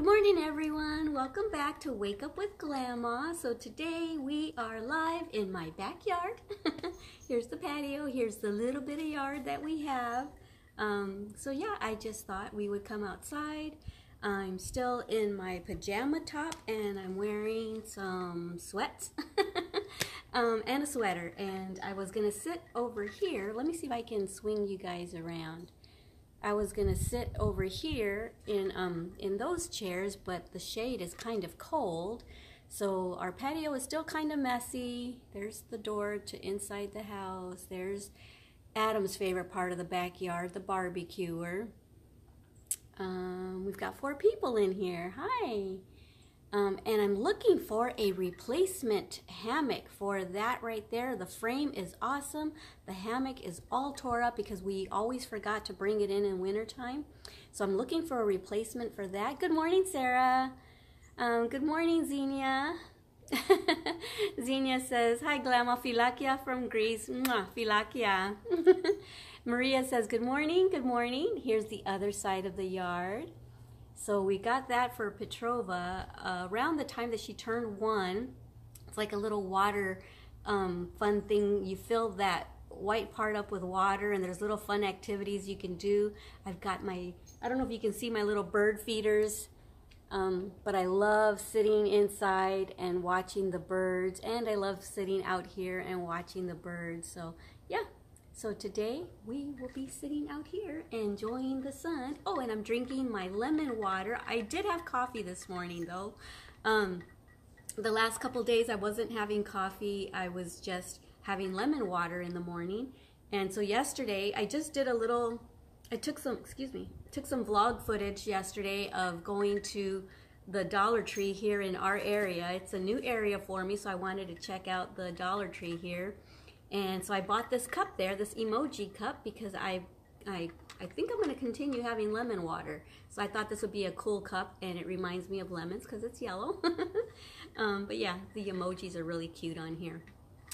Good morning, everyone. Welcome back to Wake Up with Glama. So today we are live in my backyard. Here's the patio. Here's the little bit of yard that we have. So yeah, I just thought we would come outside. I'm still in my pajama top and I'm wearing some sweats and a sweater. And I was gonna sit over here. Let me see if I can swing you guys around. I was gonna sit over here in those chairs, but the shade is kind of cold. So our patio is still kind of messy. There's the door to inside the house. There's Adam's favorite part of the backyard, the barbecuer. We've got 4 people in here. Hi. And I'm looking for a replacement hammock for that right there. The frame is awesome. The hammock is all tore up because we always forgot to bring it in wintertime. So I'm looking for a replacement for that. Good morning, Sarah. Good morning, Xenia. Xenia says, hi, Glama, Filakia from Greece. Mwah, Filakia. Maria says, good morning, good morning. Here's the other side of the yard. So we got that for Petrova around the time that she turned 1. It's like a little water fun thing. You fill that white part up with water and there's little fun activities you can do. I've got my, I don't know if you can see my little bird feeders, but I love sitting inside and watching the birds, and I love sitting out here and watching the birds. So yeah. So today we will be sitting out here enjoying the sun. Oh, and I'm drinking my lemon water. I did have coffee this morning though. The last couple days I wasn't having coffee. I was just having lemon water in the morning. And so yesterday I just did a little, I took some vlog footage yesterday of going to the Dollar Tree here in our area. It's a new area for me, so I wanted to check out the Dollar Tree here. And so I bought this cup there, this emoji cup, because I think I'm going to continue having lemon water. So I thought this would be a cool cup, and it reminds me of lemons because it's yellow. But yeah, the emojis are really cute on here.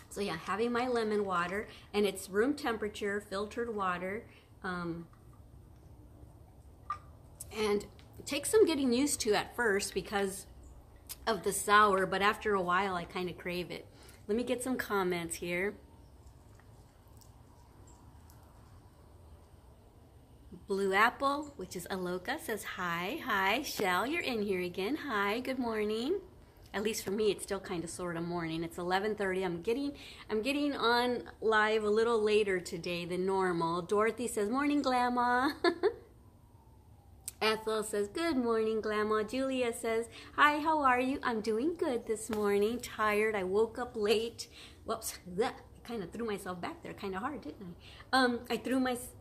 So yeah, having my lemon water, and it's room temperature, filtered water. And it takes some getting used to at first because of the sour, but after a while I kind of crave it. Let me get some comments here. Blue Apple, which is Aloka, says hi. Hi. Shell, you're in here again. Hi, good morning. At least for me, it's still kind of sort of morning. It's 11:30. I'm getting on live a little later today than normal. Dorothy says, morning, Glama. Ethel says, good morning, Glama. Julia says, hi, how are you? I'm doing good this morning. Tired. I woke up late. Whoops. Kind of threw myself back there kind of hard, didn't I? I threw myself,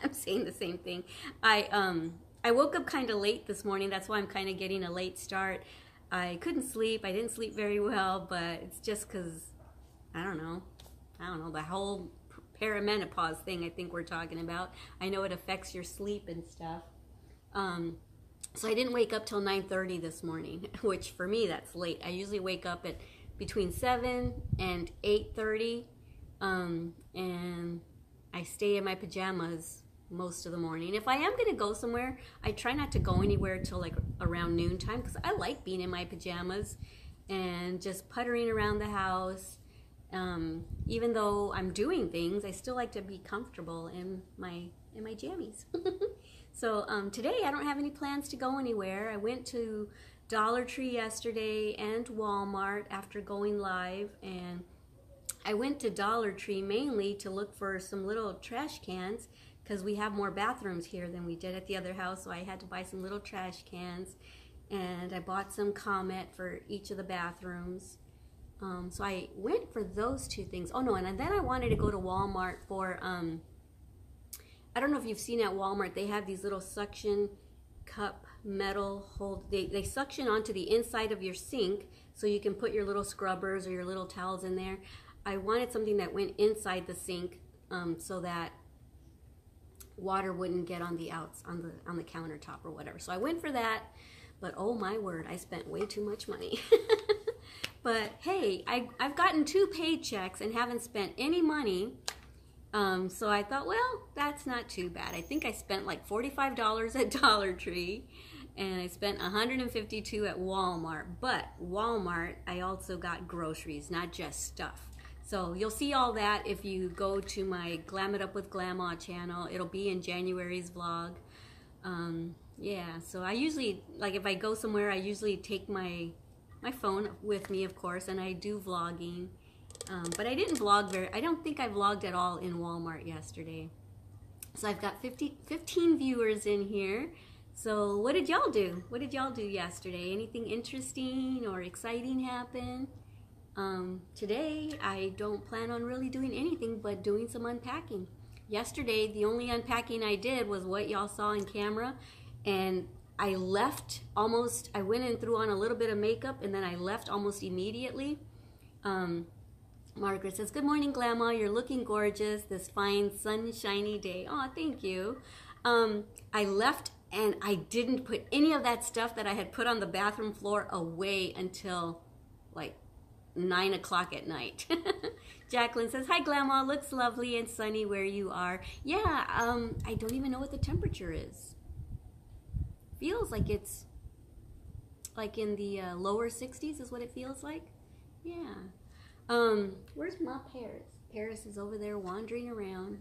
I'm saying the same thing. I woke up kind of late this morning. That's why I'm kind of getting a late start. I couldn't sleep. I didn't sleep very well, but it's just because, I don't know, the whole perimenopause thing I think we're talking about. I know it affects your sleep and stuff. So I didn't wake up till 9:30 this morning, which for me, that's late. I usually wake up at between 7 and 8:30, and I stay in my pajamas most of the morning. If I am going to go somewhere, I try not to go anywhere till like around noontime because I like being in my pajamas and just puttering around the house. Even though I'm doing things, I still like to be comfortable in my jammies. So today I don't have any plans to go anywhere. I went to Dollar Tree yesterday and Walmart after going live, and I went to Dollar Tree mainly to look for some little trash cans because we have more bathrooms here than we did at the other house, so I had to buy some little trash cans, and I bought some Comet for each of the bathrooms. So I went for those 2 things. Oh no, and then I wanted to go to Walmart for I don't know if you've seen at Walmart, they have these little suction cup metal hold. They suction onto the inside of your sink so you can put your little scrubbers or your little towels in there. I wanted something that went inside the sink so that water wouldn't get on the on the countertop or whatever. So I went for that, but oh my word, I spent way too much money. But hey, I've gotten 2 paychecks and haven't spent any money. So I thought, well, that's not too bad. I think I spent like $45 at Dollar Tree, and I spent $152 at Walmart. But Walmart, I also got groceries, not just stuff. So you'll see all that if you go to my Glam It Up with Glama channel. It'll be in January's vlog. Yeah, so I usually, like if I go somewhere, I usually take my phone with me, of course, and I do vlogging. But I didn't vlog I don't think I vlogged at all in Walmart yesterday. So I've got 15 viewers in here. So what did y'all do? What did y'all do yesterday? Anything interesting or exciting happen? Today, I don't plan on really doing anything but doing some unpacking. Yesterday, the only unpacking I did was what y'all saw in camera, and I left almost, I went and threw on a little bit of makeup, and then I left almost immediately. Margaret says, good morning, Glama. You're looking gorgeous this fine, sunshiny day. Oh, thank you. I left and I didn't put any of that stuff that I had put on the bathroom floor away until like 9 o'clock at night. Jacqueline says, hi, Glama. Looks lovely and sunny where you are. Yeah, I don't even know what the temperature is. Feels like it's like in the lower 60s is what it feels like. Yeah. Where's my Paris? Paris is over there wandering around.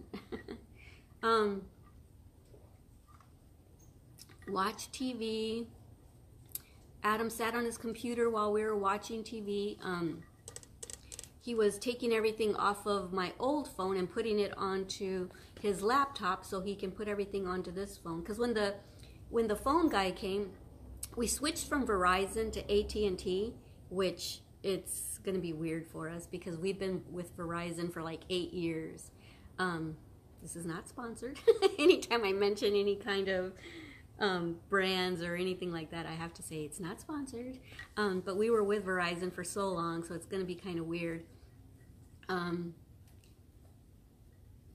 Watch TV. Adam sat on his computer while we were watching TV. He was taking everything off of my old phone and putting it onto his laptop so he can put everything onto this phone. Because when the phone guy came, we switched from Verizon to AT&T, which it's going to be weird for us because we've been with Verizon for like 8 years. This is not sponsored. Anytime I mention any kind of brands or anything like that, I have to say it's not sponsored. But we were with Verizon for so long, so it's going to be kind of weird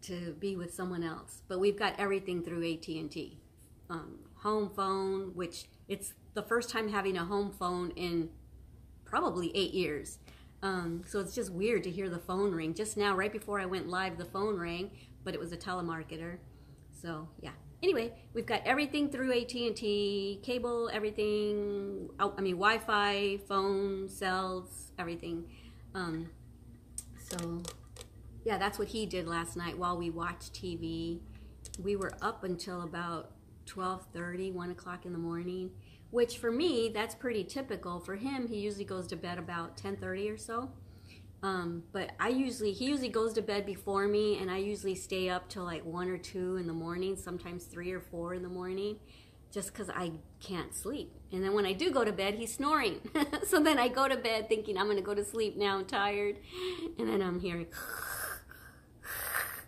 to be with someone else. But we've got everything through AT&T. Home phone, which it's the first time having a home phone in probably 8 years. So it's just weird to hear the phone ring. Just now, right before I went live, the phone rang, but it was a telemarketer. So yeah. Anyway, we've got everything through AT&T, cable, everything, I mean Wi-Fi, phone, cells, everything. So yeah, that's what he did last night while we watched TV. We were up until about 12:30, 1 o'clock in the morning, which for me, that's pretty typical. For him, he usually goes to bed about 10:30 or so. But he usually goes to bed before me, and I usually stay up till like 1 or 2 in the morning, sometimes 3 or 4 in the morning, just because I can't sleep. And then when I do go to bed, he's snoring. So then I go to bed thinking I'm going to go to sleep now, I'm tired. And then I'm hearing,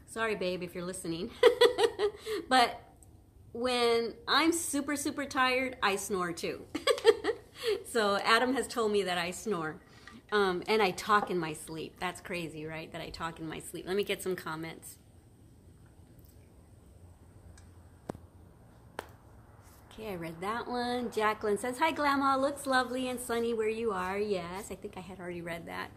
sorry babe if you're listening. But when I'm super, super tired, I snore too. So Adam has told me that I snore. And I talk in my sleep. That's crazy, right? That I talk in my sleep. Let me get some comments. Okay, I read that one. Jacqueline says, hi, Glama. Looks lovely and sunny where you are. Yes, I think I had already read that.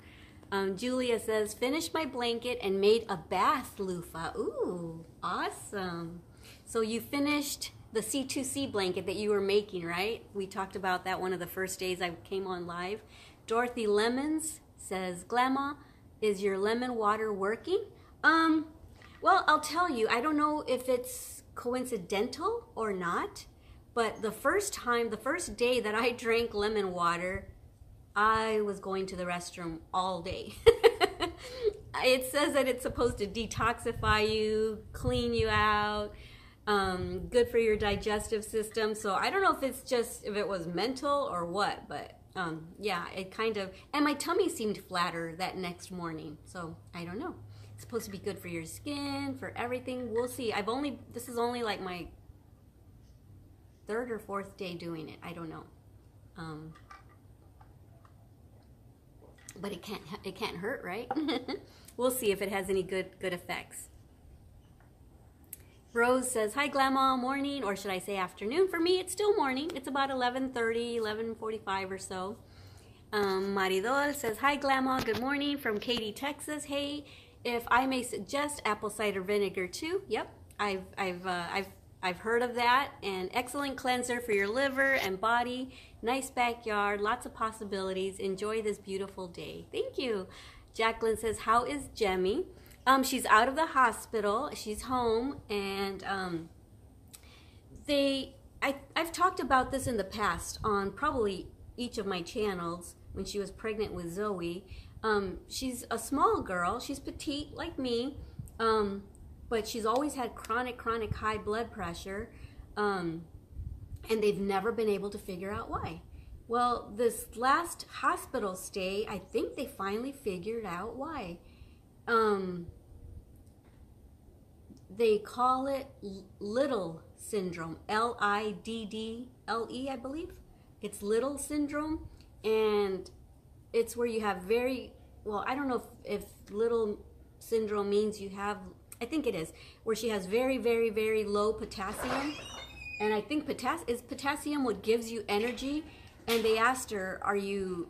Julia says, finished my blanket and made a bath loofah. Ooh, awesome. So you finished the C2C blanket that you were making, right? We talked about that one of the first days I came on live. Dorothy Lemons says, Glama, is your lemon water working? Well, I'll tell you, I don't know if it's coincidental or not, but the first day that I drank lemon water, I was going to the restroom all day. It says that it's supposed to detoxify you, clean you out, good for your digestive system. So I don't know if it was mental or what, but yeah, it kind of, and my tummy seemed flatter that next morning. So I don't know. It's supposed to be good for your skin, for everything. We'll see. This is only like my 3rd or 4th day doing it. I don't know. But it can't hurt, right? We'll see if it has any good effects. Rose says, hi, Glama, morning, or should I say afternoon? For me, it's still morning. It's about 11:30, 11:45 or so. Maridol says, hi, Glama, good morning from Katy, Texas. Hey, if I may suggest apple cider vinegar too. Yep, I've I've heard of that. And excellent cleanser for your liver and body. Nice backyard, lots of possibilities. Enjoy this beautiful day. Thank you. Jacqueline says, how is Jemmy? She's out of the hospital. She's home, and I've talked about this in the past on probably each of my channels when she was pregnant with Zoe. She's a small girl. She's petite like me, but she's always had chronic high blood pressure, and they've never been able to figure out why. Well, this last hospital stay, I think they finally figured out why. They call it Little syndrome, L-I-D-D-L-E, I believe. It's Little syndrome, and it's where you have well, I don't know if Little syndrome means you have, I think it is, where she has very low potassium, and I think potassium what gives you energy. And they asked her, are you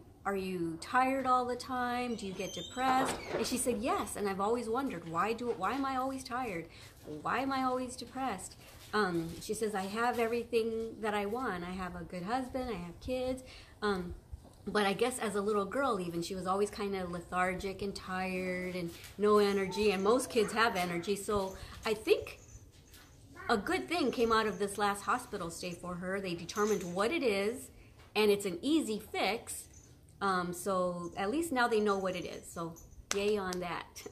tired all the time? Do you get depressed? And she said, yes. And I've always wondered, why am I always tired? Why am I always depressed? She says, I have everything that I want. I have a good husband, I have kids. But I guess as a little girl even, she was always kind of lethargic and tired and no energy. And most kids have energy. So I think a good thing came out of this last hospital stay for her. They determined what it is. And it's an easy fix, so at least now they know what it is. So yay on that.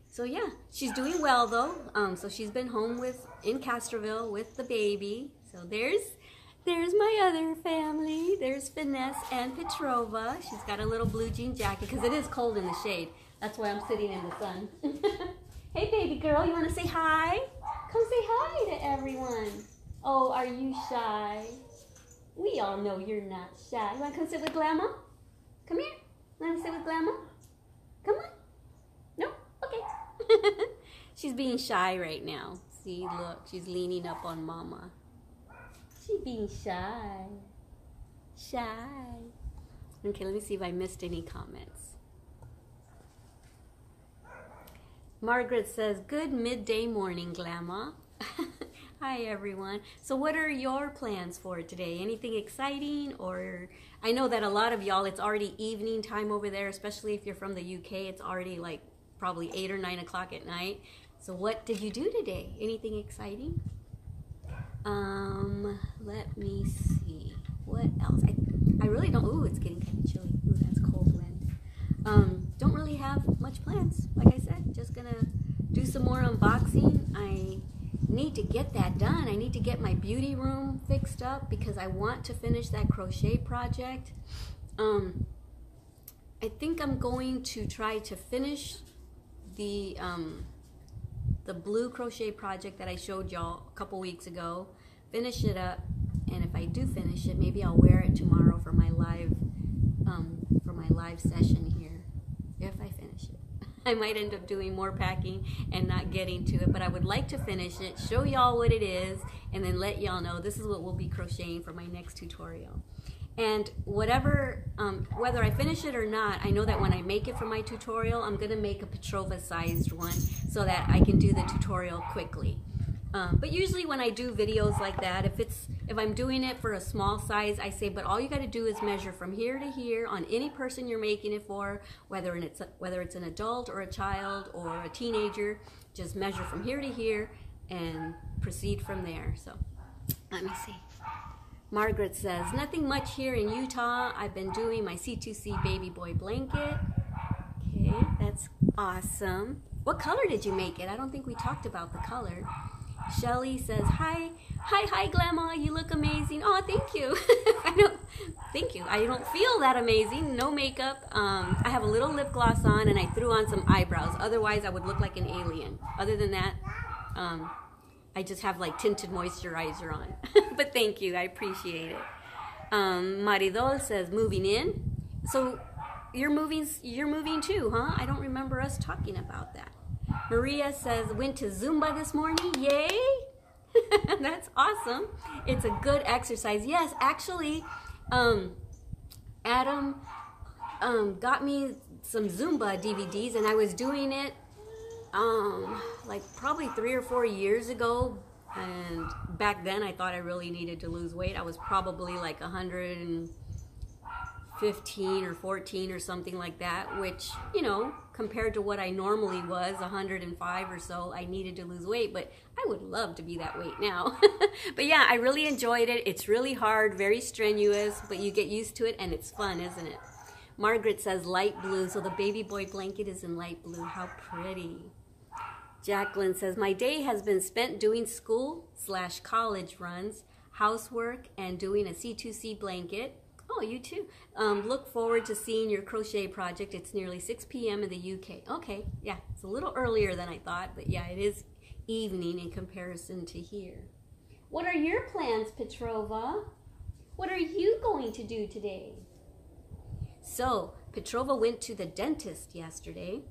So yeah, she's doing well though. So she's been home in Castroville with the baby. So there's my other family. There's Finesse and Petrova. She's got a little blue jean jacket because it is cold in the shade. That's why I'm sitting in the sun. Hey baby girl, you want to say hi? Come say hi to everyone. Oh, are you shy? We all know you're not shy. You want to come sit with Glama? Come here. You want to sit with Glama? Come on. No? Okay. She's being shy right now. See, look. She's leaning up on Mama. She's being shy. Shy. Okay, let me see if I missed any comments. Margaret says, good midday morning, Glama. Hi everyone. So what are your plans for today? Anything exciting? Or I know that a lot of y'all, it's already evening time over there, especially if you're from the UK. It's already like probably 8 or 9 o'clock at night. So what did you do today? Anything exciting? Let me see. What else? I really don't. Ooh, it's getting kind of chilly. Ooh, that's cold wind. Don't really have much plans. Like I said, just gonna do some more unboxing. I need to get that done. I need to get my beauty room fixed up because I want to finish that crochet project. I think I'm going to try to finish the blue crochet project that I showed y'all a couple weeks ago. Finish it up, and if I do finish it, maybe I'll wear it tomorrow for my live session here. If I finish it. I might end up doing more packing and not getting to it, but I would like to finish it, show y'all what it is, and then let y'all know this is what we'll be crocheting for my next tutorial. And whatever, whether I finish it or not, I know that when I make it for my tutorial, I'm gonna make a Petrova sized one so that I can do the tutorial quickly. But usually when I do videos like that, if I'm doing it for a small size, I say, but all you got to do is measure from here to here on any person you're making it for, whether it's an adult or a child or a teenager. Just measure from here to here and proceed from there. So let me see. Margaret says, nothing much here in Utah. I've been doing my C2C baby boy blanket. Okay, that's awesome. What color did you make it? I don't think we talked about the color. Shelly says, hi Glama, you look amazing. Oh, thank you. Thank you. I don't feel that amazing. No makeup. I have a little lip gloss on and I threw on some eyebrows. Otherwise, I would look like an alien. Other than that, I just have like tinted moisturizer on. But thank you. I appreciate it. Maridol says, moving in. So you're moving too, huh? I don't remember us talking about that. Maria says, went to Zumba this morning. Yay! That's awesome. It's a good exercise. Yes, actually, Adam got me some Zumba DVDs, and I was doing it like probably 3 or 4 years ago And back then I thought I really needed to lose weight. I was probably like 115 or 14 or something like that, which, you know, compared to what I normally was, 105 or so, I needed to lose weight, but I would love to be that weight now. But yeah, I really enjoyed it. It's really hard, very strenuous, but you get used to it and it's fun, isn't it? Margaret says light blue, so the baby boy blanket is in light blue. How pretty. Jacqueline says, my day has been spent doing school/college runs, housework, and doing a C2C blanket. Oh, you too. Look forward to seeing your crochet project. It's nearly 6 p.m. in the UK. Okay, yeah, it's a little earlier than I thought, but yeah, it is evening in comparison to here. What are your plans, Petrova? What are you going to do today? So, Petrova went to the dentist yesterday.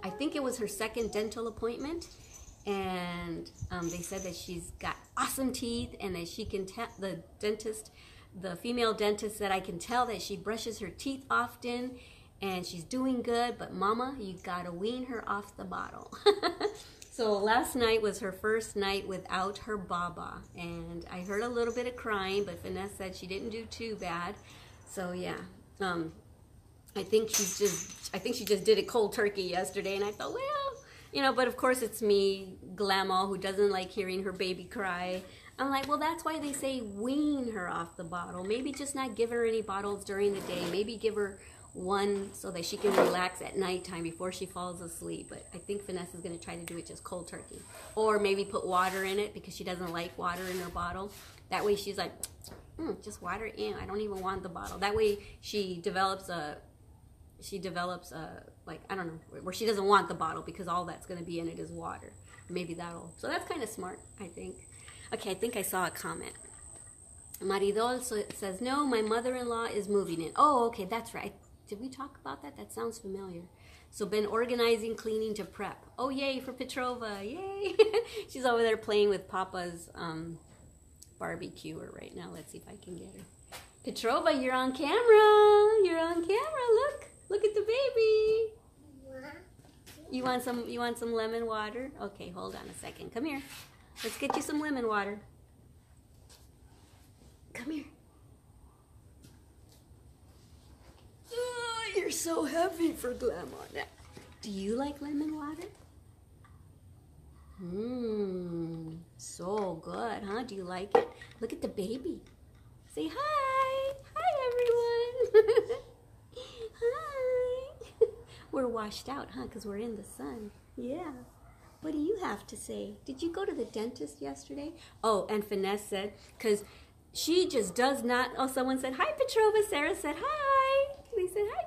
I think it was her second dental appointment, and they said that she's got awesome teeth and that she can tell the female dentist said I can tell that she brushes her teeth often and she's doing good, but mama, you gotta wean her off the bottle. So last night was her first night without her baba, and I heard a little bit of crying, but Finesse said she didn't do too bad. So yeah, I think she just did it cold turkey yesterday, and I thought, well, you know, but of course it's me, Glama, who doesn't like hearing her baby cry. I'm like, well, that's why they say wean her off the bottle. Maybe just not give her any bottles during the day. Maybe give her one so that she can relax at nighttime before she falls asleep. But I think Finesse is going to try to do it just cold turkey. Or maybe put water in it because she doesn't like water in her bottle. That way she's like, just water in. I don't even want the bottle. That way she develops like, I don't know, where she doesn't want the bottle because all that's going to be in it is water. Maybe that'll, so that's kind of smart, I think. Okay, I think I saw a comment. Maridol says, no, my mother-in-law is moving in. Oh, okay, that's right. Did we talk about that? That sounds familiar. So been organizing, cleaning to prep. Oh, yay for Petrova, yay. She's over there playing with Papa's barbecuer right now. Let's see if I can get her. Petrova, you're on camera. You're on camera, look at the baby. You want some lemon water? Okay, hold on a second. Come here. Let's get you some lemon water. Come here. Oh, you're so heavy for Glama. Do you like lemon water? So good, huh? Do you like it? Look at the baby. Say hi. Hi, everyone. Hi. We're washed out, huh? Because we're in the sun. Yeah. What do you have to say? Did you go to the dentist yesterday? Oh, and Finesse said, because she just does not, oh, someone said, hi, Petrova. Sarah said, hi. They said, hi,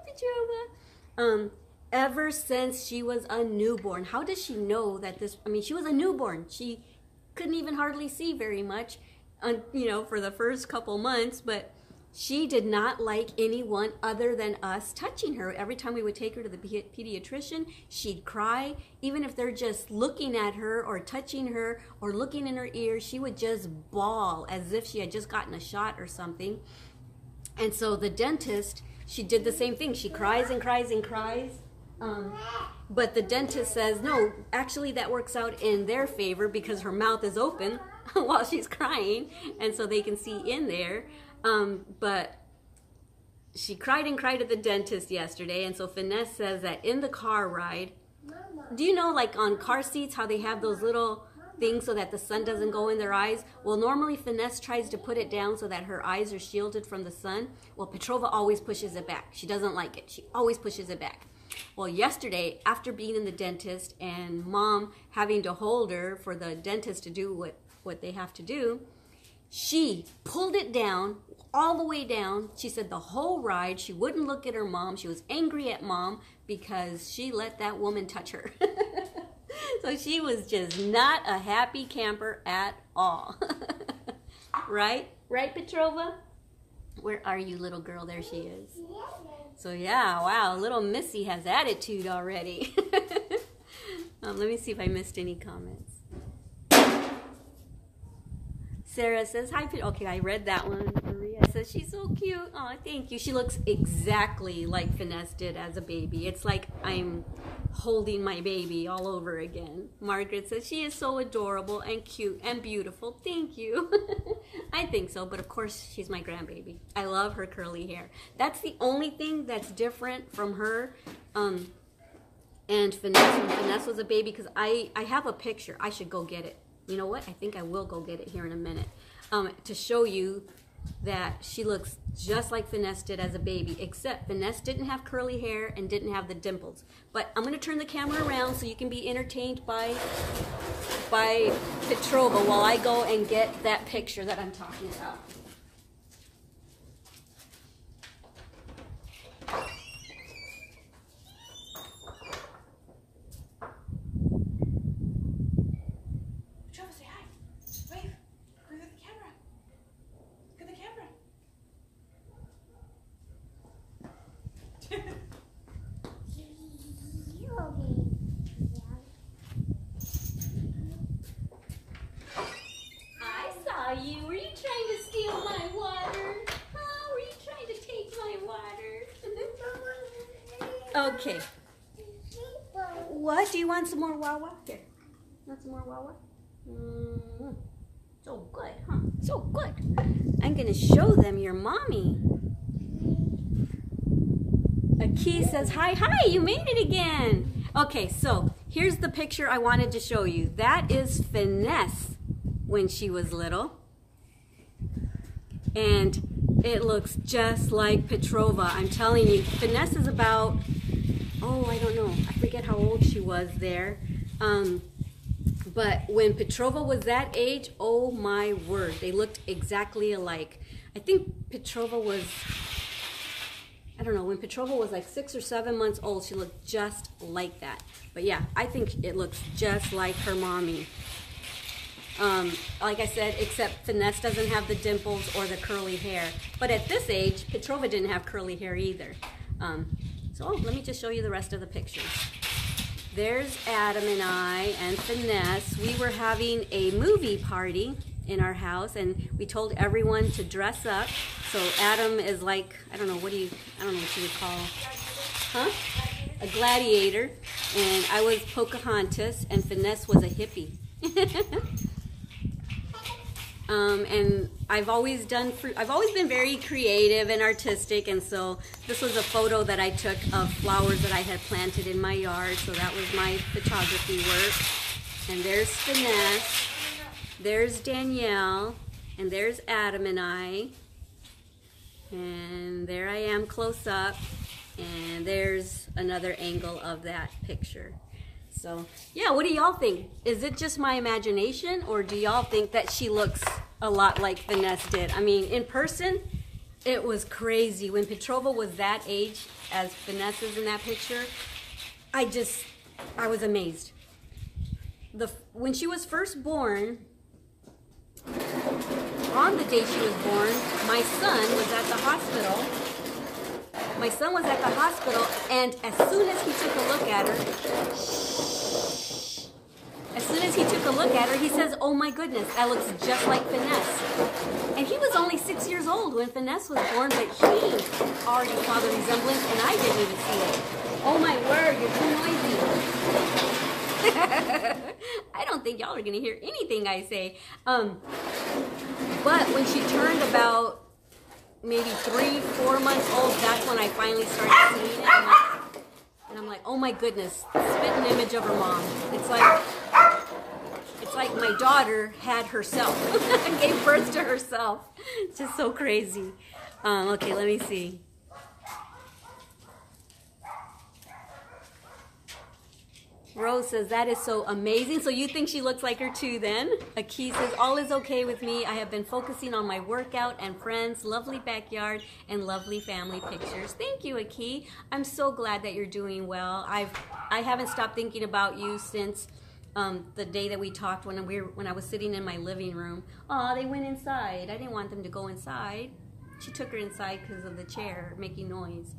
Petrova. Ever since she was a newborn, how does she know that this, I mean, she was a newborn. She couldn't even hardly see very much, you know, for the first couple months, but she did not like anyone other than us touching her. Every time we would take her to the pediatrician, she'd cry. Even if they're just looking at her or touching her or looking in her ear, she would just bawl as if she had just gotten a shot or something. And so the dentist, she did the same thing. She cries and cries and cries. But the dentist says, no, actually that works out in their favor because her mouth is open while she's crying, and so they can see in there. But she cried and cried at the dentist yesterday, and so Finesse says that in the car ride, do you know, like on car seats, how they have those little things so that the sun doesn't go in their eyes? Well, normally Finesse tries to put it down so that her eyes are shielded from the sun. Well, Petrova always pushes it back. She doesn't like it. She always pushes it back. Well, yesterday, after being in the dentist and Mom having to hold her for the dentist to do what they have to do, she pulled it down, all the way down. She said the whole ride, she wouldn't look at her mom. She was angry at Mom because she let that woman touch her. So she was just not a happy camper at all. Right? Right, Petrova? Where are you, little girl? There she is. So yeah, wow, little Missy has attitude already. Let me see if I missed any comments. Sarah says, hi, okay, I read that one. Maria says, says she's so cute. Oh, thank you. She looks exactly like Finesse did as a baby. It's like I'm holding my baby all over again. Margaret says she is so adorable and cute and beautiful. Thank you. I think so, but of course she's my grandbaby. I love her curly hair. That's the only thing that's different from her and Finesse. When Finesse was a baby, because I have a picture. I should go get it. You know what? I think I will go get it here in a minute to show you that she looks just like Finesse did as a baby, except Finesse didn't have curly hair and didn't have the dimples. But I'm going to turn the camera around so you can be entertained by Petrova while I go and get that picture that I'm talking about. You? Were you trying to steal my water? Oh, were you trying to take my water? Okay. What? Do you want some more Wawa? Here. Want some more Wawa? So good, huh? So good. I'm going to show them your mommy. Aki says, hi, you made it again. Okay, so here's the picture I wanted to show you. That is Finesse when she was little. And it looks just like Petrova. I'm telling you, Finesse is about, oh, I don't know. I forget how old she was there. But when Petrova was that age, oh my word, they looked exactly alike. I think Petrova was, I don't know, when Petrova was like 6 or 7 months old, she looked just like that. But yeah, I think it looks just like her mommy. Like I said, except Finesse doesn't have the dimples or the curly hair. But at this age, Petrova didn't have curly hair either. So let me just show you the rest of the pictures. There's Adam and I and Finesse. We were having a movie party in our house, and we told everyone to dress up. So Adam is like, I don't know what you would call, huh? A gladiator. And I was Pocahontas, and Finesse was a hippie. And I've always been very creative and artistic, and so this was a photo that I took of flowers that I had planted in my yard, so that was my photography work. And there's Finesse, there's Danielle, and there's Adam and I, and there I am close up, and there's another angle of that picture. So, yeah, what do y'all think? Is it just my imagination, or do y'all think that she looks a lot like Finesse did? I mean, in person, it was crazy. When Petrova was that age, as Finesse is in that picture, I was amazed. When she was first born, on the day she was born, my son was at the hospital. My son was at the hospital, and as soon as he took a look at her, he says, oh my goodness, that looks just like Finesse. And he was only 6 years old when Finesse was born, but he already saw the resemblance, and I didn't even see it. Oh my word, you're too noisy. I don't think y'all are going to hear anything I say. But when she turned about maybe 3, 4 months old, that's when I finally started seeing it. And I'm like, oh my goodness, spitting image of her mom. It's like my daughter had herself, gave birth to herself. It's just so crazy. Okay, let me see. Rose says, that is so amazing. So you think she looks like her too then? Aki says, all is okay with me. I have been focusing on my workout and friends, lovely backyard, and lovely family pictures. Thank you, Aki. I'm so glad that you're doing well. I haven't stopped thinking about you since the day that we talked when I was sitting in my living room. Oh, they went inside. I didn't want them to go inside. She took her inside because of the chair making noise.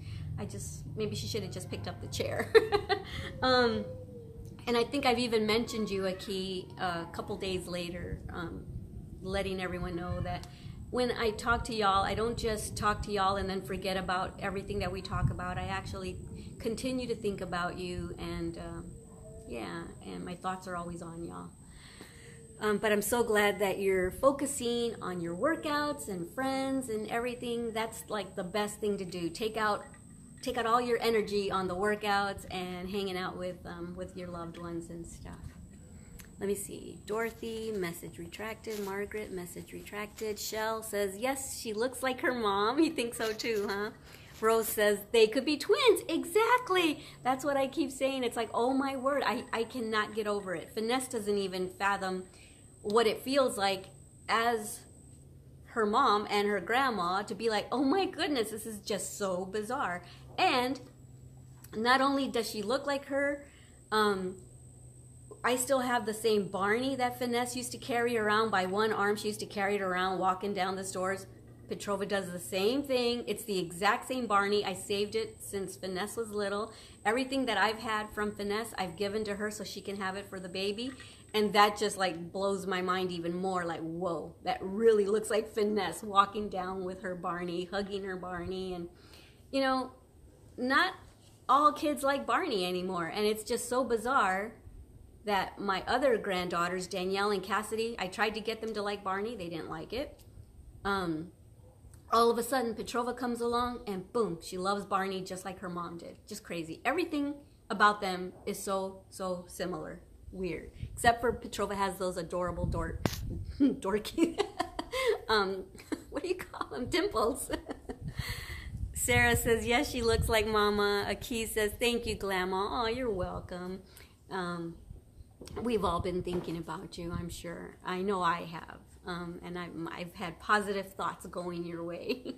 Maybe she should have just picked up the chair. And I think I've even mentioned you, Aki, a couple days later, letting everyone know that when I talk to y'all, I don't just talk to y'all and then forget about everything that we talk about. I actually continue to think about you, and yeah, and my thoughts are always on y'all. But I'm so glad that you're focusing on your workouts and friends and everything. That's like the best thing to do. Take out all your energy on the workouts and hanging out with your loved ones and stuff. Let me see. Dorothy, message retracted. Margaret, message retracted. Shell says, yes, she looks like her mom. You think so too, huh? Rose says, they could be twins. Exactly. That's what I keep saying. It's like, oh my word, I cannot get over it. Finesse doesn't even fathom what it feels like as her mom and her grandma to be like, oh my goodness, this is just so bizarre. And not only does she look like her, I still have the same Barney that Finesse used to carry around by one arm. She used to carry it around walking down the stores. Petrova does the same thing. It's the exact same Barney. I saved it since Finesse was little. Everything that I've had from Finesse, I've given to her so she can have it for the baby. And that just like blows my mind even more. Like, whoa, that really looks like Finesse walking down with her Barney, hugging her Barney. And, you know, not all kids like Barney anymore. And it's just so bizarre that my other granddaughters, Danielle and Cassidy, I tried to get them to like Barney. They didn't like it. All of a sudden, Petrova comes along and boom, she loves Barney just like her mom did. Just crazy. Everything about them is so similar. Weird. Except for Petrova has those adorable dorky, what do you call them? Dimples. Sarah says, yes, she looks like Mama. Aki says, thank you, Glama. Oh, you're welcome. We've all been thinking about you, I'm sure. I know I have. And I've had positive thoughts going your way.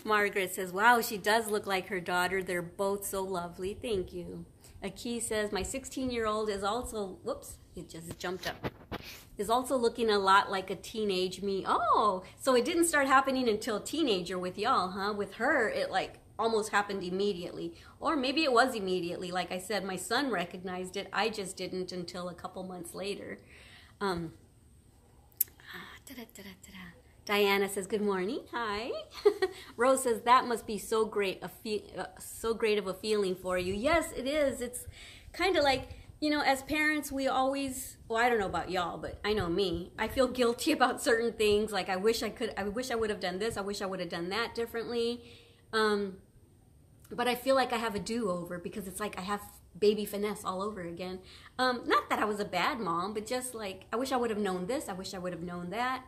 Margaret says, wow, she does look like her daughter. They're both so lovely. Thank you. Aki says, my 16-year-old is also, whoops, it just jumped up, is also looking a lot like a teenage me. Oh, so it didn't start happening until teenager with y'all, huh? With her, it like almost happened immediately. Or maybe it was immediately. Like I said, my son recognized it. I just didn't until a couple months later. Diana says, good morning. Hi. Rose says, that must be so great, so great of a feeling for you. Yes, it is. It's kind of like, you know, as parents, we always, well, I don't know about y'all, but I know me. I feel guilty about certain things. Like, I wish I would have done this. I wish I would have done that differently. But I feel like I have a do-over because it's like I have baby Finesse all over again. Not that I was a bad mom, but just like, I wish I would have known this. I wish I would have known that.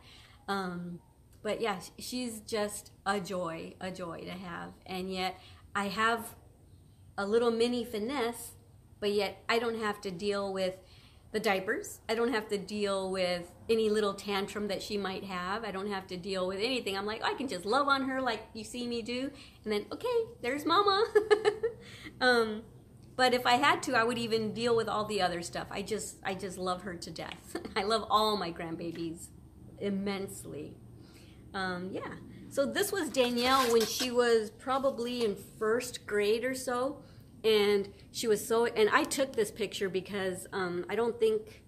But yeah, she's just a joy to have. And yet I have a little mini Finesse, but yet I don't have to deal with the diapers. I don't have to deal with any little tantrum that she might have. I don't have to deal with anything. I'm like, I can just love on her like you see me do. And then, okay, there's Mama. But if I had to, I would even deal with all the other stuff. I just love her to death. I love all my grandbabies immensely. Yeah. So this was Danielle when she was probably in first grade or so. And she was so, and I took this picture because I don't think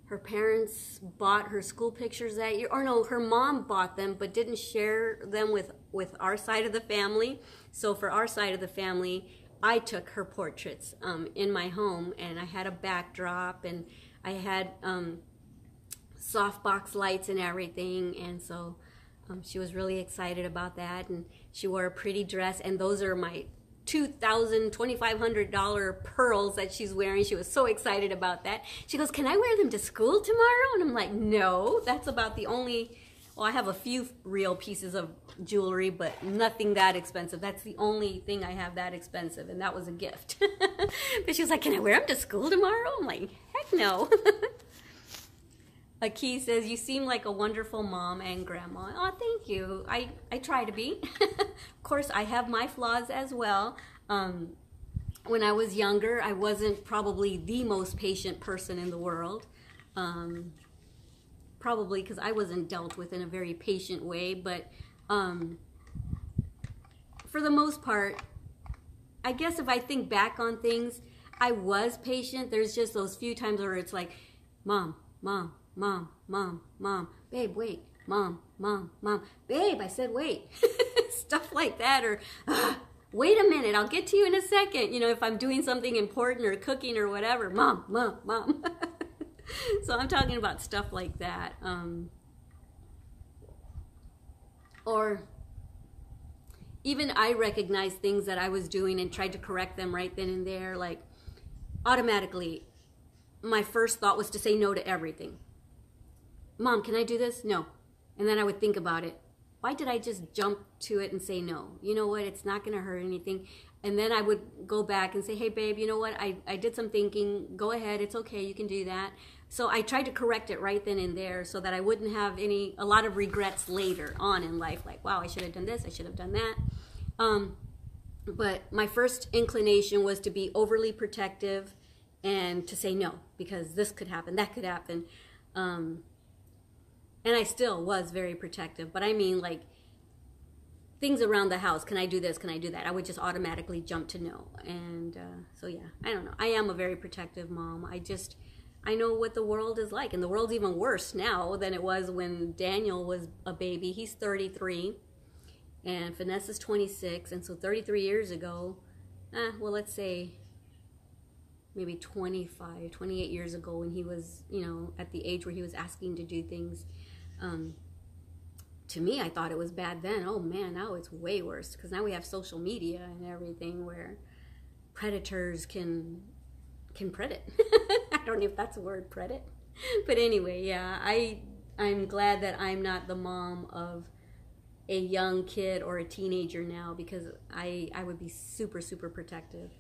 her parents bought her school pictures that year. Or no, her mom bought them but didn't share them with our side of the family. So for our side of the family, I took her portraits in my home, and I had a backdrop, and I had softbox lights and everything, and so she was really excited about that, and she wore a pretty dress, and those are my $2,500 pearls that she's wearing. She was so excited about that. She goes, can I wear them to school tomorrow? And I'm like, no, that's about the only, well, I have a few real pieces of jewelry, but nothing that expensive. That's the only thing I have that expensive, and that was a gift. But she was like, can I wear them to school tomorrow? I'm like, heck no. Aki says, you seem like a wonderful mom and grandma. Oh, thank you. I try to be. Of course, I have my flaws as well. When I was younger, I wasn't probably the most patient person in the world. Probably because I wasn't dealt with in a very patient way, but for the most part, I guess if I think back on things, I was patient. There's just those few times where it's like, Mom, Mom, Mom, Mom, Mom, babe, wait, Mom, mom, mom. Babe, I said wait. Stuff like that, or wait a minute, I'll get to you in a second. You know, if I'm doing something important or cooking or whatever, mom, mom, mom. So I'm talking about stuff like that. Or even I recognized things that I was doing and tried to correct them right then and there. Like automatically, my first thought was to say no to everything. Mom, can I do this? No. And then I would think about it. Why did I just jump to it and say no? You know what? It's not going to hurt anything. And then I would go back and say, hey, babe, you know what? I did some thinking. Go ahead. It's okay. You can do that. So I tried to correct it right then and there so that I wouldn't have a lot of regrets later on in life. Like, wow, I should have done this. I should have done that. But my first inclination was to be overly protective and to say no, because this could happen, that could happen. And I still was very protective, but I mean like things around the house. Can I do this? Can I do that? I would just automatically jump to no. And so yeah, I don't know. I am a very protective mom. I know what the world is like, and the world's even worse now than it was when Daniel was a baby. He's 33 and Finesse is 26. And so 33 years ago, well, let's say maybe 25, 28 years ago when he was, you know, at the age where he was asking to do things. To me, I thought it was bad then. Oh man, now it's way worse because now we have social media and everything where predators can predate. I don't know if that's a word, predate. But anyway, yeah, I'm glad that I'm not the mom of a young kid or a teenager now, because I would be super, super protective.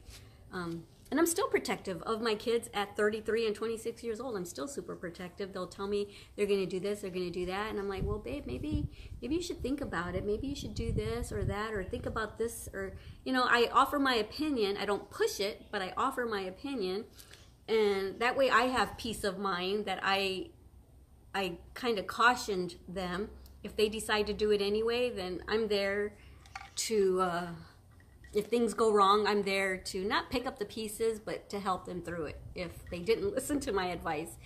And I'm still protective of my kids at 33 and 26 years old. I'm still super protective. They'll tell me they're going to do this, they're going to do that. And I'm like, well, babe, maybe you should think about it. Maybe you should do this or that, or think about this. Or, you know, I offer my opinion. I don't push it, but I offer my opinion. And that way I have peace of mind that I kind of cautioned them. If they decide to do it anyway, then I'm there to... if things go wrong, I'm there to not pick up the pieces, but to help them through it if they didn't listen to my advice.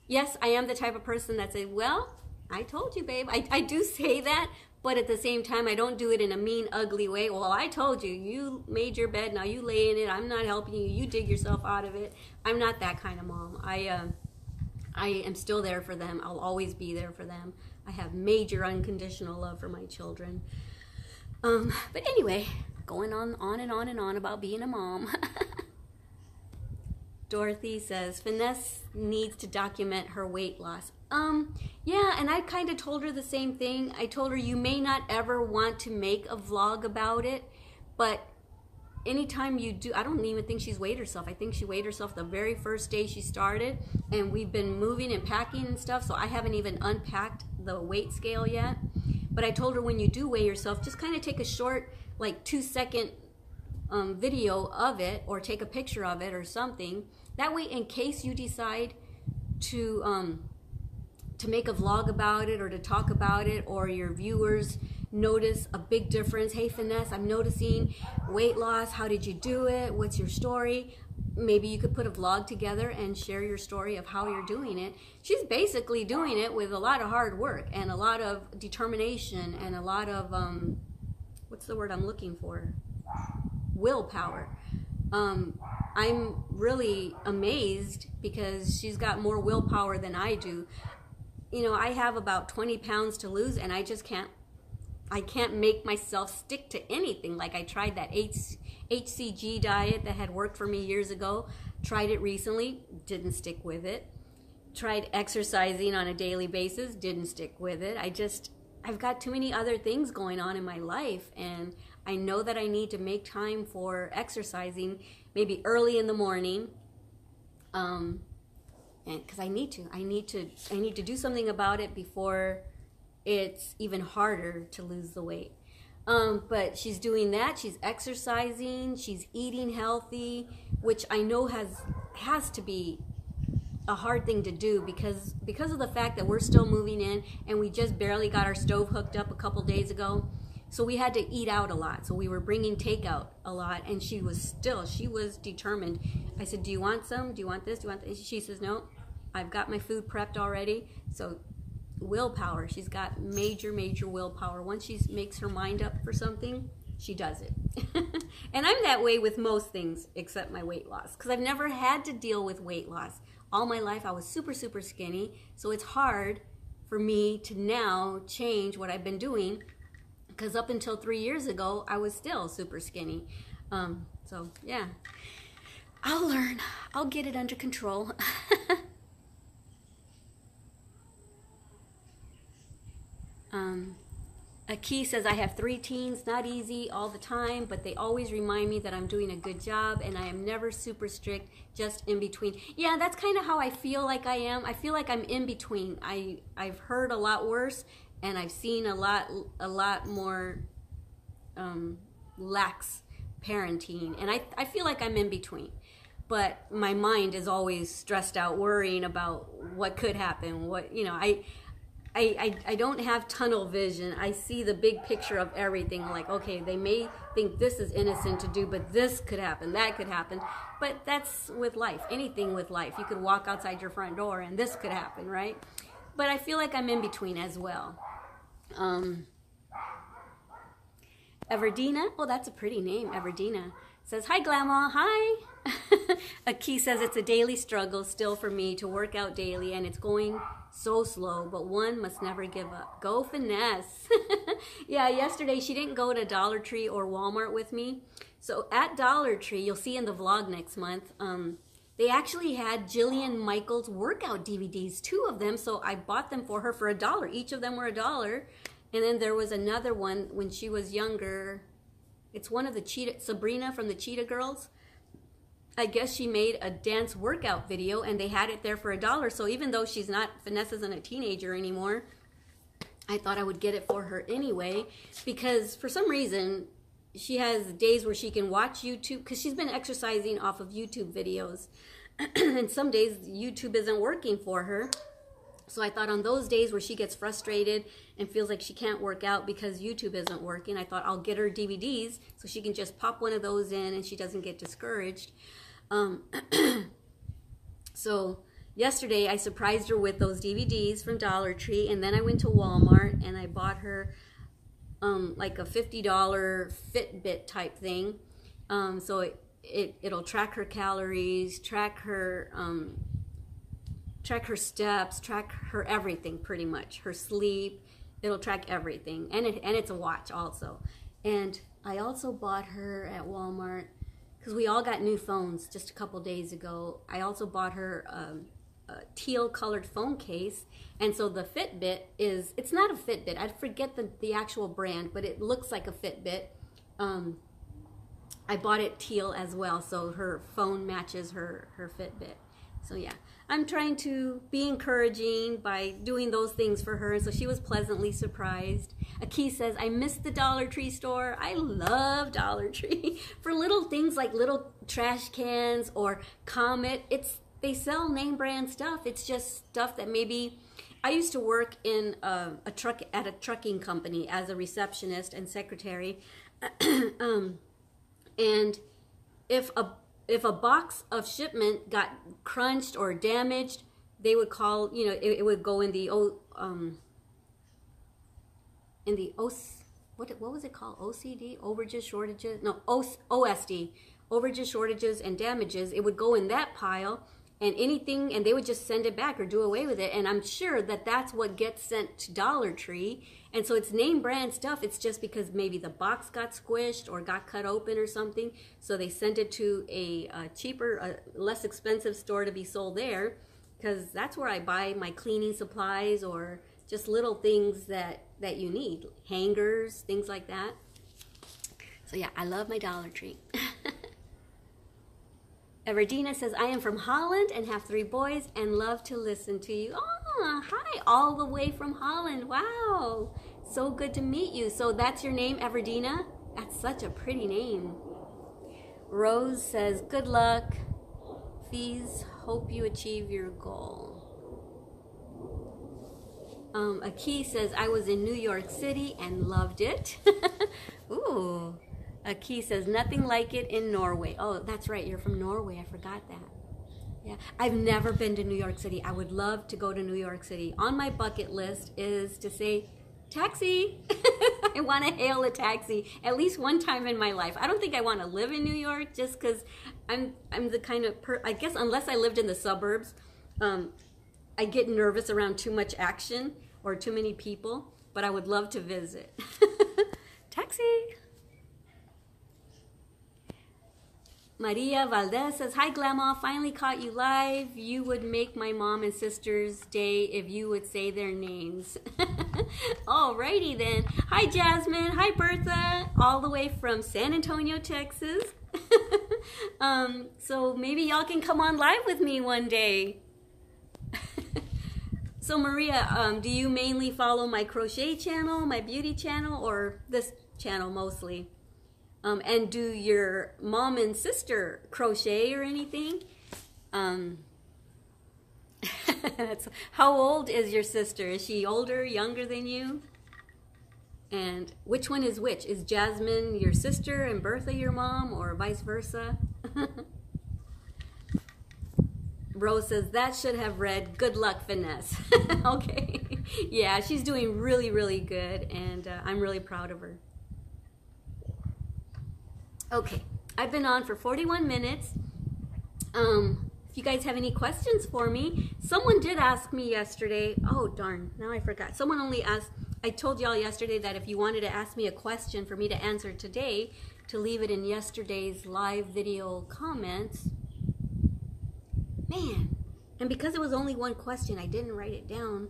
Yes, I am the type of person that says, well, I told you, babe. I do say that, but at the same time, I don't do it in a mean, ugly way. Well, I told you. You made your bed. Now you lay in it. I'm not helping you. You dig yourself out of it. I'm not that kind of mom. I am still there for them. I'll always be there for them. I have major unconditional love for my children. But anyway, going on and on and on about being a mom. Dorothy says, Finesse needs to document her weight loss. Yeah, and I kind of told her the same thing. I told her you may not ever want to make a vlog about it, but anytime you do, I don't even think she's weighed herself. I think she weighed herself the very first day she started, and we've been moving and packing and stuff, so I haven't even unpacked the weight scale yet. But I told her when you do weigh yourself, just kind of take a short, like 2-second video of it, or take a picture of it or something. That way, in case you decide to make a vlog about it or to talk about it, or your viewers notice a big difference. Hey, Finesse, I'm noticing weight loss. How did you do it? What's your story? Maybe you could put a vlog together and share your story of how you're doing it. She's basically doing it with a lot of hard work and a lot of determination and a lot of, what's the word I'm looking for? Willpower. I'm really amazed because she's got more willpower than I do. You know, I have about 20 pounds to lose, and I just can't make myself stick to anything. Like I tried that HCG diet that had worked for me years ago, tried it recently, didn't stick with it. Tried exercising on a daily basis, didn't stick with it. I've got too many other things going on in my life, and I know that I need to make time for exercising, maybe early in the morning, and because I need to do something about it before it's even harder to lose the weight. But she's doing that. She's exercising. She's eating healthy, which I know has to be a hard thing to do because of the fact that we're still moving in and we just barely got our stove hooked up a couple days ago. So we had to eat out a lot. So we were bringing takeout a lot, and she was determined. I said, do you want some? Do you want this? Do you want this? She says, no, I've got my food prepped already. So willpower. She's got major willpower. Once she makes her mind up for something, she does it. And I'm that way with most things except my weight loss, because I've never had to deal with weight loss. All my life I was super skinny, so it's hard for me to now change what I've been doing, because up until 3 years ago I was still super skinny. So yeah, I'll learn. I'll get it under control. Aki says, I have 3 teens, not easy all the time, but they always remind me that I'm doing a good job, and I am never super strict, just in between. Yeah, that's kind of how I feel like I am. I feel like I'm in between. I've heard a lot worse, and I've seen a lot more lax parenting, and I feel like I'm in between. But my mind is always stressed out, worrying about what could happen. What, you know, I don't have tunnel vision. I see the big picture of everything. Like, okay, they may think this is innocent to do, but this could happen, that could happen. But that's with life, anything with life. You could walk outside your front door and this could happen, right? But I feel like I'm in between as well. Everdina, oh, that's a pretty name, Everdina, says, hi, Glama, hi. Aki says, it's a daily struggle still for me to work out daily, and it's going so slow, but one must never give up. Go finesse. Yeah, yesterday she didn't go to Dollar Tree or Walmart with me. So at Dollar Tree, you'll see in the vlog next month, they actually had Jillian Michaels workout DVDs, 2 of them, so I bought them for her for $1. Each of them were $1. And then there was another one when she was younger. It's one of the Cheetah, Sabrina from the Cheetah Girls. I guess she made a dance workout video and they had it there for $1. So even though she's not, Vanessa isn't a teenager anymore, I thought I would get it for her anyway, because for some reason she has days where she can watch YouTube, because she's been exercising off of YouTube videos. And some days YouTube isn't working for her. So I thought on those days where she gets frustrated and feels like she can't work out because YouTube isn't working, I thought I'll get her DVDs so she can just pop one of those in and she doesn't get discouraged. So yesterday I surprised her with those DVDs from Dollar Tree, and then I went to Walmart and I bought her like a $50 Fitbit type thing. So it'll track her calories, track her steps, track her everything, pretty much, her sleep. It'll track everything, and it's a watch also. And I also bought her at Walmart, because we all got new phones just a couple days ago. I also bought her a teal colored phone case, and so the Fitbit is, it's not a Fitbit, I forget the actual brand, but it looks like a Fitbit. I bought it teal as well, so her phone matches her Fitbit. So yeah, I'm trying to be encouraging by doing those things for her, and so she was pleasantly surprised. Aki says, I miss the Dollar Tree store. I love Dollar Tree. For little things like little trash cans or Comet, they sell name brand stuff. It's just stuff that maybe, I used to work in at a trucking company as a receptionist and secretary. And if a box of shipment got crunched or damaged, they would call, you know, it would go in the what was it called? OCD, overages, shortages, no, OSD, overages, shortages, and damages. It would go in that pile, and anything, and they would just send it back or do away with it. And I'm sure that that's what gets sent to Dollar Tree. And so it's name brand stuff. It's just because maybe the box got squished or got cut open or something. So they send it to a cheaper, less expensive store to be sold there, because that's where I buy my cleaning supplies or just little things that you need. Hangers, things like that. So yeah, I love my Dollar Tree. Everdina says, I am from Holland and have 3 boys and love to listen to you. Oh, hi, all the way from Holland. Wow, so good to meet you. So that's your name, Everdina? That's such a pretty name. Rose says, good luck. Fees, hope you achieve your goal. Aki says, I was in New York City and loved it. Ooh. Aki says, nothing like it in Norway. Oh, that's right, you're from Norway. I forgot that. Yeah, I've never been to New York City. I would love to go to New York City. On my bucket list is to say, taxi. I want to hail a taxi at least one time in my life. I don't think I want to live in New York just because I'm the kind of I guess unless I lived in the suburbs, I get nervous around too much action or too many people, but I would love to visit. Taxi. Maria Valdez says, hi Glama, finally caught you live. You would make my mom and sister's day if you would say their names. Alrighty then. Hi Jasmine, hi Bertha, all the way from San Antonio, Texas. So maybe y'all can come on live with me one day. So Maria, do you mainly follow my crochet channel, my beauty channel, or this channel mostly? And do your mom and sister crochet or anything? How old is your sister? Is she older, younger than you? And which one is which? Is Jasmine your sister and Bertha your mom, or vice versa? Rose says, that should have read, good luck, Finesse. Okay. Yeah, she's doing really, really good, and I'm really proud of her. Okay, I've been on for 41 minutes. If you guys have any questions for me, someone did ask me yesterday. Oh, darn, now I forgot. Someone only asked, I told y'all yesterday that if you wanted to ask me a question for me to answer today, to leave it in yesterday's live video comments. Man, and because it was only one question, I didn't write it down.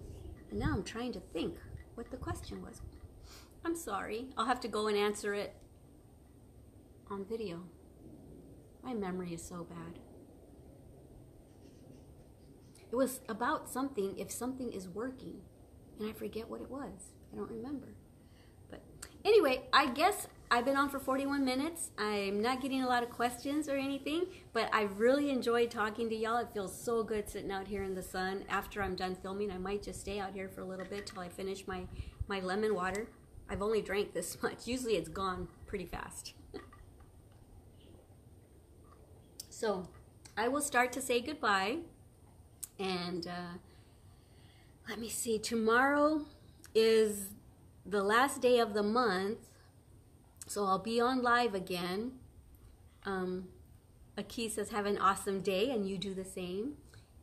And now I'm trying to think what the question was. I'm sorry. I'll have to go and answer it on video. My memory is so bad. It was about something, if something is working, and I forget what it was. I don't remember. But anyway, I guess I've been on for 41 minutes. I'm not getting a lot of questions or anything, but I really enjoyed talking to y'all. It feels so good sitting out here in the sun. After I'm done filming, I might just stay out here for a little bit till I finish my lemon water. I've only drank this much. Usually it's gone pretty fast. So I will start to say goodbye, and let me see, tomorrow is the last day of the month, so I'll be on live again. Aki says, have an awesome day, and you do the same.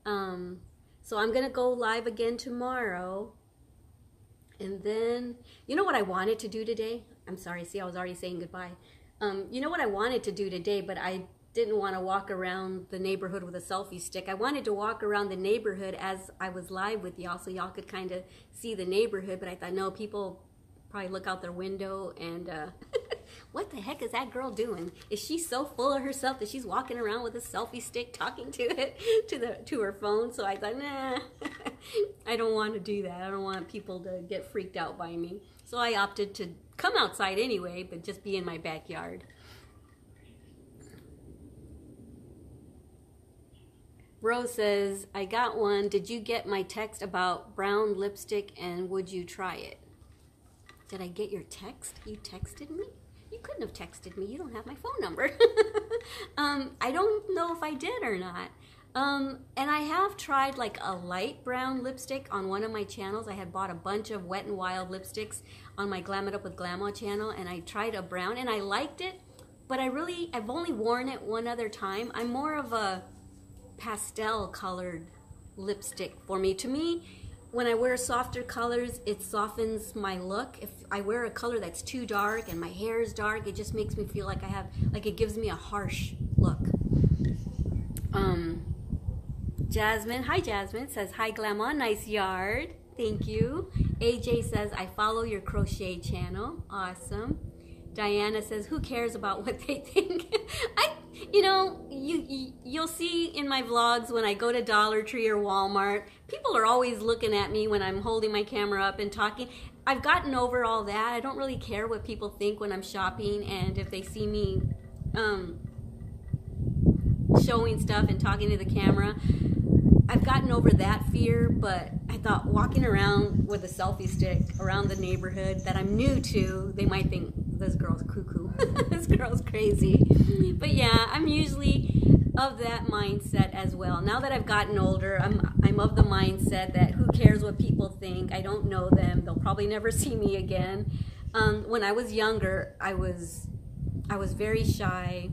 So I'm gonna go live again tomorrow, and then, you know what I wanted to do today? I'm sorry, see, I was already saying goodbye. You know what I wanted to do today, but I didn't want to walk around the neighborhood with a selfie stick. I wanted to walk around the neighborhood as I was live with y'all, so y'all could kind of see the neighborhood, but I thought, no, people probably look out their window and what the heck is that girl doing? Is she so full of herself that she's walking around with a selfie stick talking to it to her phone? So I thought, nah, I don't want to do that. I don't want people to get freaked out by me. So I opted to come outside anyway, but just be in my backyard. Rose says, I got one. Did you get my text about brown lipstick, and would you try it? Did I get your text? You texted me? You couldn't have texted me. You don't have my phone number. I don't know if I did or not. And I have tried like a light brown lipstick on one of my channels. I had bought a bunch of Wet n Wild lipsticks on my Glam It Up with Glama channel, and I tried a brown, and I liked it, but I've only worn it one other time. I'm more of a pastel colored lipstick for me. To me, when I wear softer colors, it softens my look. If I wear a color that's too dark and my hair is dark, it just makes me feel like it gives me a harsh look. Jasmine, hi Jasmine, says, hi Glama, nice yard. Thank you. AJ says, I follow your crochet channel. Awesome. Diana says, who cares about what they think? You know, you'll see in my vlogs when I go to Dollar Tree or Walmart, people are always looking at me when I'm holding my camera up and talking. I've gotten over all that. I don't really care what people think when I'm shopping, and if they see me showing stuff and talking to the camera. I've gotten over that fear, but I thought walking around with a selfie stick around the neighborhood that I'm new to, they might think, this girl's cuckoo. This girl's crazy. But yeah, I'm usually, of that mindset as well. Now that I've gotten older, I'm of the mindset that who cares what people think? I don't know them. They'll probably never see me again. When I was younger, I was very shy,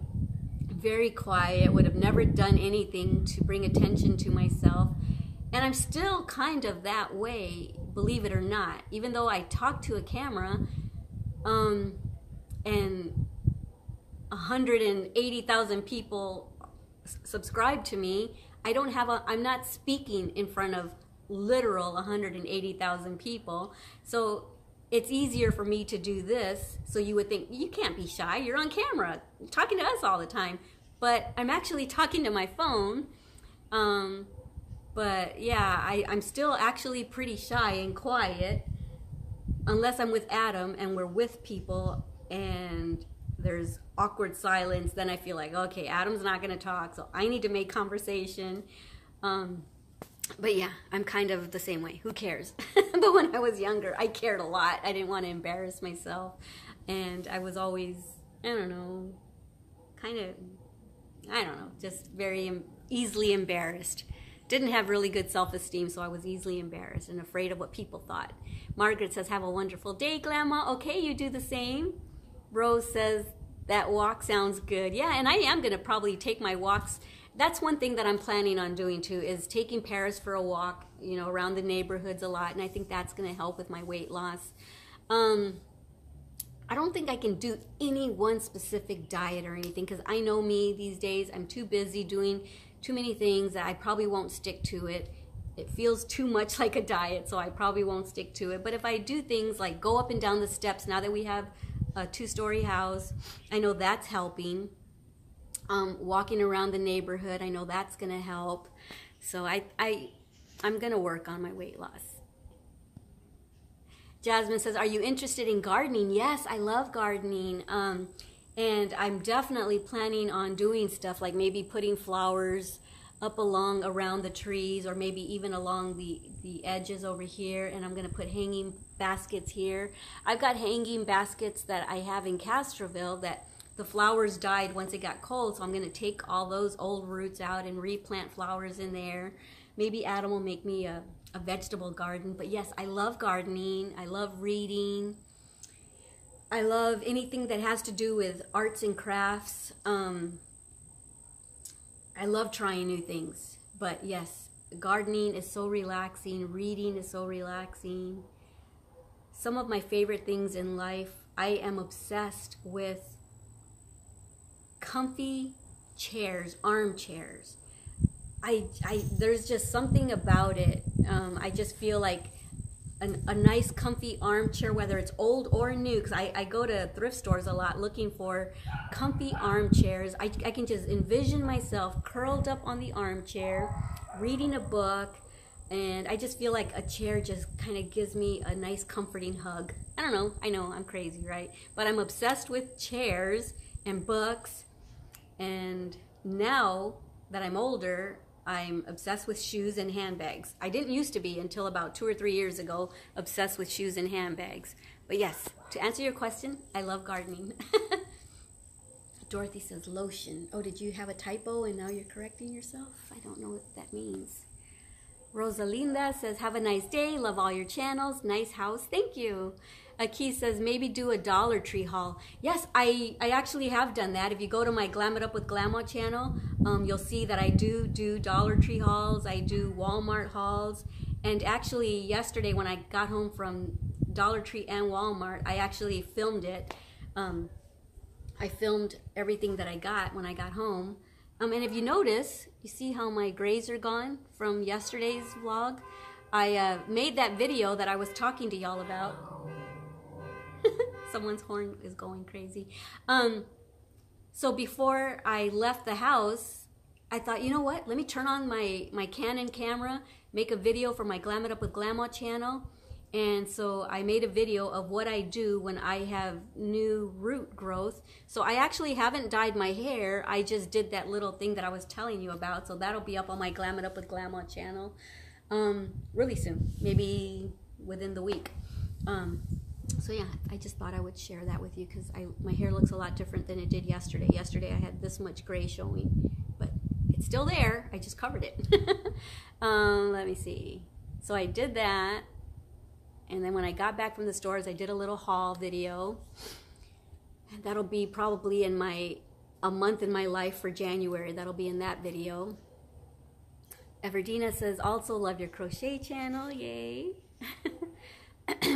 very quiet, would have never done anything to bring attention to myself. And I'm still kind of that way, believe it or not. Even though I talk to a camera, and 180,000 people subscribe to me, I'm not speaking in front of literal 180,000 people. So it's easier for me to do this. So you would think, you can't be shy, you're on camera, you're talking to us all the time. But I'm actually talking to my phone. But yeah, I'm still actually pretty shy and quiet, unless I'm with Adam and we're with people and there's awkward silence. Then I feel like, okay, Adam's not going to talk, so I need to make conversation. But yeah, I'm kind of the same way. Who cares? But when I was younger, I cared a lot. I didn't want to embarrass myself. And I was always, I don't know, just very easily embarrassed. Didn't have really good self-esteem, so I was easily embarrassed and afraid of what people thought. Margaret says, have a wonderful day, Glama. Okay, you do the same. Rose says, that walk sounds good. Yeah, and I am going to probably take my walks. That's one thing that I'm planning on doing too, is taking Paris for a walk, you know, around the neighborhoods a lot, and I think that's going to help with my weight loss. I don't think I can do any one specific diet or anything, because I know me these days. I'm too busy doing too many things that I probably won't stick to it. It feels too much like a diet, so I probably won't stick to it. But if I do things like go up and down the steps, now that we have a 2-story house, I know that's helping. Walking around the neighborhood, I know that's going to help. So I'm going to work on my weight loss. Jasmine says, are you interested in gardening? Yes, I love gardening. And I'm definitely planning on doing stuff like maybe putting flowers up around the trees, or maybe even along the edges over here. And I'm going to put hanging baskets here. I've got hanging baskets that I have in Castroville that the flowers died once it got cold. So I'm going to take all those old roots out and replant flowers in there. Maybe Adam will make me a vegetable garden. But yes, I love gardening. I love reading. I love anything that has to do with arts and crafts. I love trying new things. But yes, gardening is so relaxing. Reading is so relaxing. Some of my favorite things in life, I am obsessed with comfy chairs, armchairs. There's just something about it. I just feel like a nice comfy armchair, whether it's old or new, because I go to thrift stores a lot looking for comfy armchairs. I can just envision myself curled up on the armchair, reading a book, and I just feel like a chair just kind of gives me a nice comforting hug. I know I'm crazy, right? But I'm obsessed with chairs and books, and now that I'm older, I'm obsessed with shoes and handbags. I didn't used to be until about 2 or 3 years ago, obsessed with shoes and handbags. But yes, to answer your question, I love gardening. Dorothy says lotion. Oh, did you have a typo and now you're correcting yourself? I don't know what that means. Rosalinda says, have a nice day. Love all your channels. Nice house. Thank you. Keith says, maybe do a Dollar Tree haul. Yes, I actually have done that. If you go to my Glam It Up with Glama channel, you'll see that I do Dollar Tree hauls. I do Walmart hauls. And actually, yesterday when I got home from Dollar Tree and Walmart, I actually filmed it. I filmed everything that I got when I got home. And if you notice, you see how my grays are gone from yesterday's vlog? I made that video that I was talking to y'all about. Someone's horn is going crazy. So before I left the house, I thought, you know what? Let me turn on my Canon camera, make a video for my Glam It Up with Glama channel. And so I made a video of what I do when I have new root growth. So I actually haven't dyed my hair. I just did that little thing that I was telling you about. So that'll be up on my Glam It Up with Glama channel really soon, maybe within the week. So yeah, I just thought I would share that with you because my hair looks a lot different than it did yesterday. Yesterday I had this much gray showing, but It's still there. I just covered it. Let me see. So I did that. And then when I got back from the stores, I did a little haul video. That'll be probably in a month in my life for January. That'll be in that video. Everdina says, also love your crochet channel. Yay.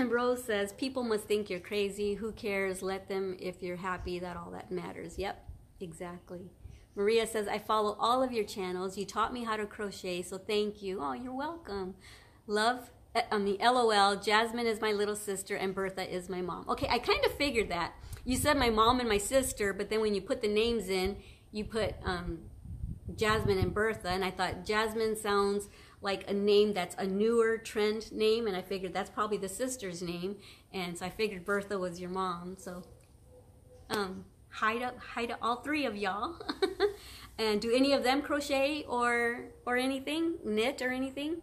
Rose says, people must think you're crazy. Who cares? Let them. If you're happy, that all that matters. Yep, exactly. Maria says, I follow all of your channels. You taught me how to crochet, so thank you. Oh, you're welcome. Love, LOL, Jasmine is my little sister and Bertha is my mom. Okay, I kind of figured that. You said my mom and my sister, but then when you put the names in, you put Jasmine and Bertha, and I thought Jasmine sounds like a name that's a newer trend name, and I figured that's probably the sister's name, and so I figured Bertha was your mom. So hi to all three of y'all. And do any of them crochet or anything, knit or anything?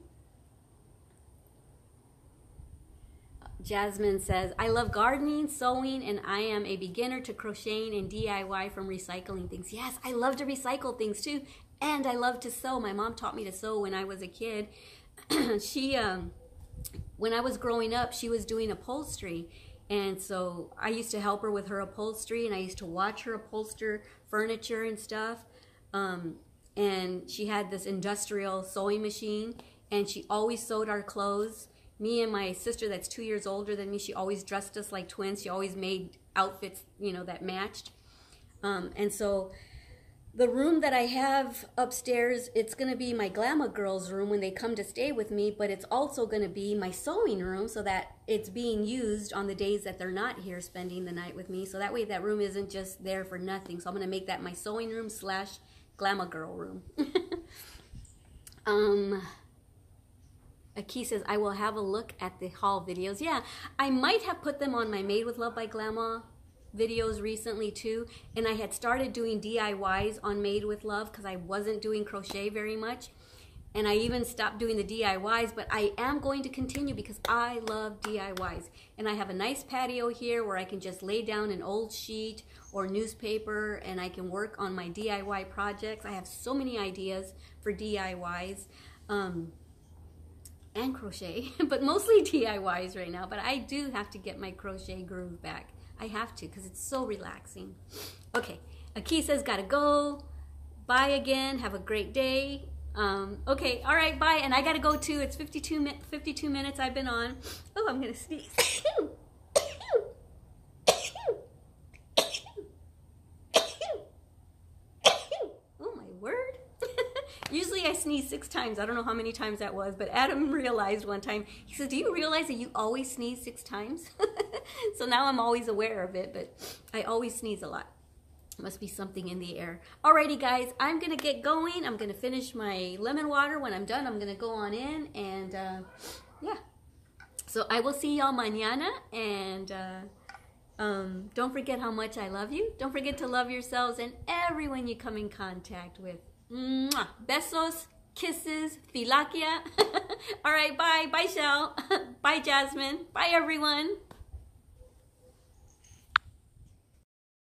Jasmine says, I love gardening, sewing, and I am a beginner to crocheting and DIY from recycling things. Yes, I love to recycle things too, and I love to sew. My mom taught me to sew when I was a kid. When I was growing up, she was doing upholstery, and so I used to help her with her upholstery, and I used to watch her upholster furniture and stuff. And she had this industrial sewing machine, and she always sewed our clothes. Me and my sister that's 2 years older than me, she always dressed us like twins. She always made outfits, you know, that matched. And so the room that I have upstairs, it's going to be my Glama girls' room when they come to stay with me, but it's also going to be my sewing room so that it's being used on the days that they're not here spending the night with me. So that way that room isn't just there for nothing. So I'm going to make that my sewing room / Glama girl room. Aki says, I will have a look at the haul videos. Yeah, I might have put them on my Made with Love by Glama videos recently too. And I had started doing DIYs on Made with Love because I wasn't doing crochet very much. And I even stopped doing the DIYs, but I am going to continue because I love DIYs. And I have a nice patio here where I can just lay down an old sheet or newspaper and I can work on my DIY projects. I have so many ideas for DIYs. And crochet, but mostly DIYs right now. But I do have to get my crochet groove back. I have to because it's so relaxing. Okay, Aki says, gotta go. Bye again. Have a great day. Okay, all right, bye. And I gotta go too. It's 52 minutes I've been on. Oh, I'm gonna sneeze. Oh my word. Usually I sneeze 6 times. I don't know how many times that was, but Adam realized one time, he said, do you realize that you always sneeze 6 times? So now I'm always aware of it, but I always sneeze a lot. Must be something in the air. Alrighty guys, I'm gonna get going. I'm gonna finish my lemon water. When I'm done, I'm gonna go on in and yeah. So I will see y'all mañana, and don't forget how much I love you. Don't forget to love yourselves and everyone you come in contact with. Mwah. Besos, kisses, filakia. All right, bye. Bye, Shell. Bye, Jasmine. Bye, everyone.